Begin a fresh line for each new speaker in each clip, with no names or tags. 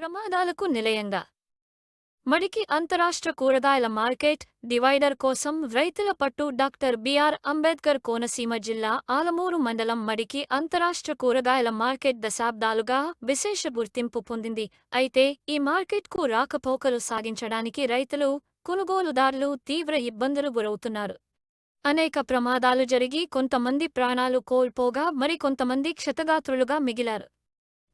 ప్రమాదాలకు నిలయంగా మడికి అంతరాష్ట్ర కూరగాయల మార్కెట్ డివైడర్ కోసం రైతుల పట్టు డాక్టర్ బిఆర్ అంబేద్కర్ కోనసీమ జిల్లా ఆలమూరు మండలం మడికి అంతరాష్ట్ర కూరగాయల మార్కెట్ దశాబ్దాలుగా విశేష గుర్తింపు పొందింది. అయితే ఈ మార్కెట్కు రాకపోకలు సాగించడానికి రైతులు, కొనుగోలుదారులు తీవ్ర ఇబ్బందులు గురవుతున్నారు. అనేక ప్రమాదాలు జరిగి కొంతమంది ప్రాణాలు కోల్పోగా మరికొంతమంది క్షతగాత్రులుగా మిగిలారు.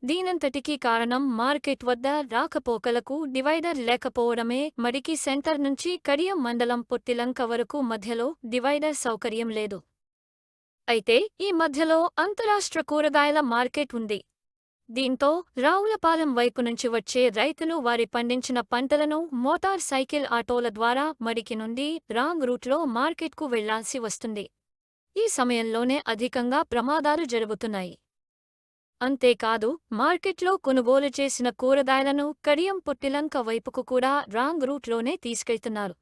దీనంతటికీ కారణం మార్కెట్ వద్ద రాకపోకలకు డివైడర్ లేకపోవడమే. మడికి సెంటర్ నుంచి కడియం మండలం పొట్టిలంక వరకు మధ్యలో డివైడర్ సౌకర్యం లేదు. అయితే ఈ మధ్యలో అంతరాష్ట్ర కూరగాయల మార్కెట్ ఉంది. దీంతో రావులపాలెం వైపు నుంచి వచ్చే రైతులు వారి పండించిన పంటలను మోటార్ సైకిల్ ఆటోల ద్వారా మడికి నుండి రాంగ్ రూట్లో మార్కెట్కు వెళ్లాల్సి వస్తుంది. ఈ సమయంలోనే అధికంగా ప్రమాదాలు జరుగుతున్నాయి. అంతేకాదు మార్కెట్లో కొనుగోలు చేసిన కూరగాయలను కడియం పొట్టిలంక వైపుకు కూడా రాంగ్ రూట్లోనే తీసుకెళ్తున్నారు.